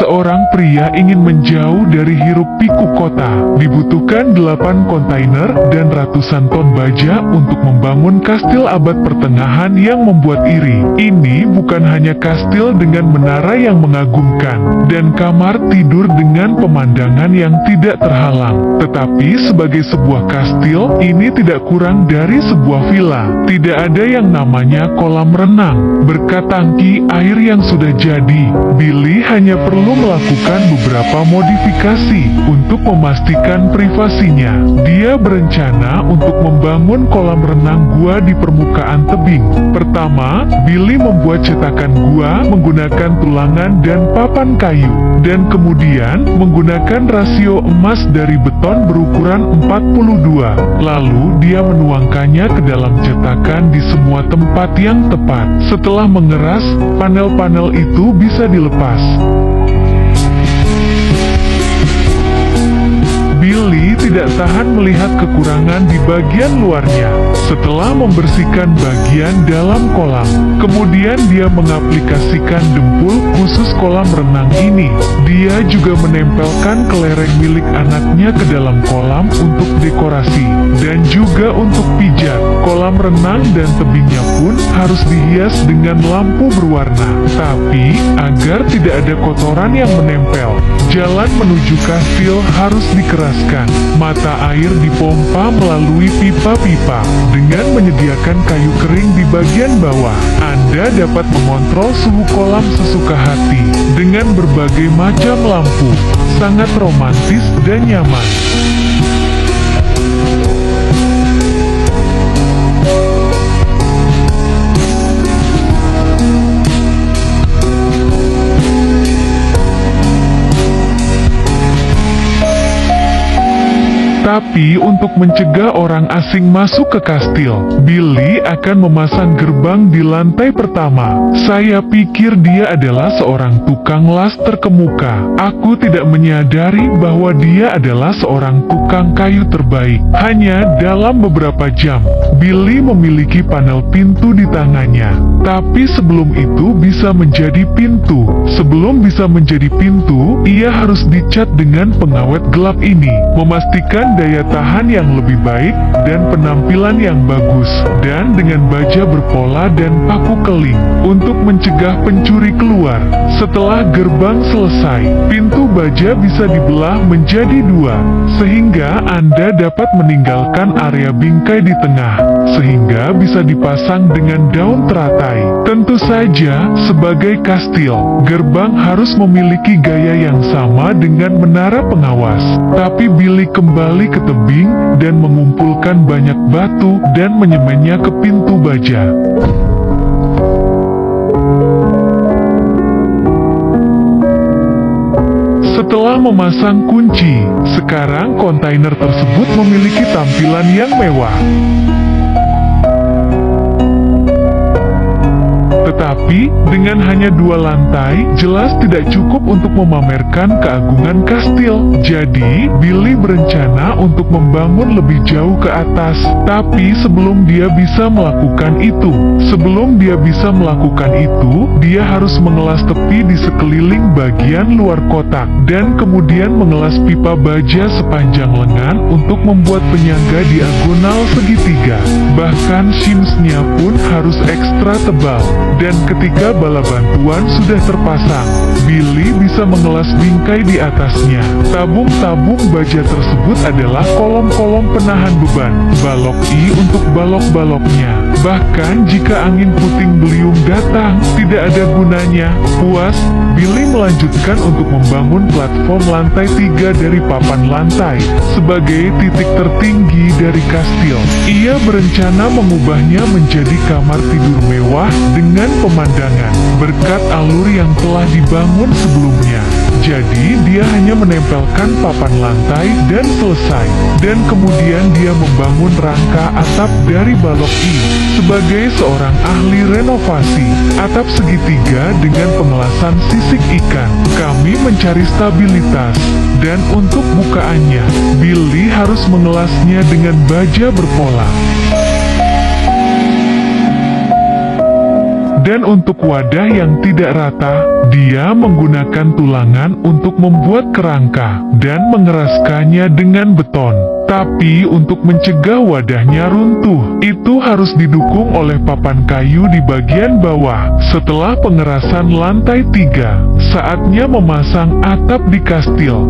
Seorang pria ingin menjauh dari hiruk-pikuk kota. Dibutuhkan 8 kontainer dan ratusan ton baja untuk membangun kastil abad pertengahan yang membuat iri. Ini bukan hanya kastil dengan menara yang mengagumkan dan kamar tidur dengan pemandangan yang tidak terhalang, tetapi sebagai sebuah kastil, ini tidak kurang dari sebuah villa. Tidak ada yang namanya kolam renang. Berkat tangki air yang sudah jadi, Billy hanya perlu melakukan beberapa modifikasi untuk memastikan privasinya. Dia berencana untuk membangun kolam renang gua di permukaan tebing. Pertama, Billy membuat cetakan gua menggunakan tulangan dan papan kayu, dan kemudian menggunakan rasio emas dari beton berukuran 42. Lalu dia menuangkannya ke dalam cetakan di semua tempat yang tepat. Setelah mengeras, panel-panel itu bisa dilepas. Billy tidak tahan melihat kekurangan di bagian luarnya. Setelah membersihkan bagian dalam kolam, kemudian dia mengaplikasikan dempul khusus kolam renang ini. Dia juga menempelkan kelereng milik anaknya ke dalam kolam untuk dekorasi, dan juga untuk pijat. Kolam renang dan tebingnya pun harus dihias dengan lampu berwarna. Tapi, agar tidak ada kotoran yang menempel, jalan menuju kastil harus dikeraskan. Mata air dipompa melalui pipa-pipa. Dengan menyediakan kayu kering di bagian bawah, Anda dapat mengontrol suhu kolam sesuka hati dengan berbagai macam lampu. Sangat romantis dan nyaman. Tapi untuk mencegah orang asing masuk ke kastil, Billy akan memasang gerbang di lantai pertama. Saya pikir dia adalah seorang tukang las terkemuka. Aku tidak menyadari bahwa dia adalah seorang tukang kayu terbaik. Hanya dalam beberapa jam, Billy memiliki panel pintu di tangannya. Tapi sebelum itu bisa menjadi pintu. Sebelum bisa menjadi pintu, ia harus dicat dengan pengawet gelap ini, memastikan daya tahan yang lebih baik dan penampilan yang bagus, dan dengan baja berpola dan paku keling untuk mencegah pencuri keluar. Setelah gerbang selesai, pintu baja bisa dibelah menjadi 2, sehingga Anda dapat meninggalkan area bingkai di tengah, sehingga bisa dipasang dengan daun teratai. Tentu saja, sebagai kastil, gerbang harus memiliki gaya yang sama dengan menara pengawas. Tapi Billy kembali ke tebing dan mengumpulkan banyak batu dan menyemennya ke pintu baja. Setelah memasang kunci, sekarang kontainer tersebut memiliki tampilan yang mewah. Tetapi, dengan hanya 2 lantai, jelas tidak cukup untuk memamerkan keagungan kastil. Jadi, Billy berencana untuk membangun lebih jauh ke atas. Tapi sebelum dia bisa melakukan itu, dia harus mengelas tepi di sekeliling bagian luar kotak, dan kemudian mengelas pipa baja sepanjang lengan untuk membuat penyangga diagonal segitiga. Bahkan shimsnya pun harus ekstra tebal. Dan ketika bala bantuan sudah terpasang, Billy bisa mengelas bingkai di atasnya. Tabung-tabung baja tersebut adalah kolom-kolom penahan beban, balok I untuk balok-baloknya. Bahkan jika angin puting beliung datang, tidak ada gunanya. Puas, Billy melanjutkan untuk membangun platform lantai 3 dari papan lantai, sebagai titik tertinggi dari kastil. Ia berencana mengubahnya menjadi kamar tidur mewah dengan pemandangan, berkat alur yang telah dibangun sebelumnya. Jadi dia hanya menempelkan papan lantai dan selesai. Dan kemudian dia membangun rangka atap dari balok I. Sebagai seorang ahli renovasi, atap segitiga dengan pengelasan sisik ikan, kami mencari stabilitas. Dan untuk bukaannya, Billy harus mengelasnya dengan baja berpola. Dan untuk wadah yang tidak rata, dia menggunakan tulangan untuk membuat kerangka dan mengeraskannya dengan beton. Tapi untuk mencegah wadahnya runtuh, itu harus didukung oleh papan kayu di bagian bawah. Setelah pengerasan lantai 3, saatnya memasang atap di kastil.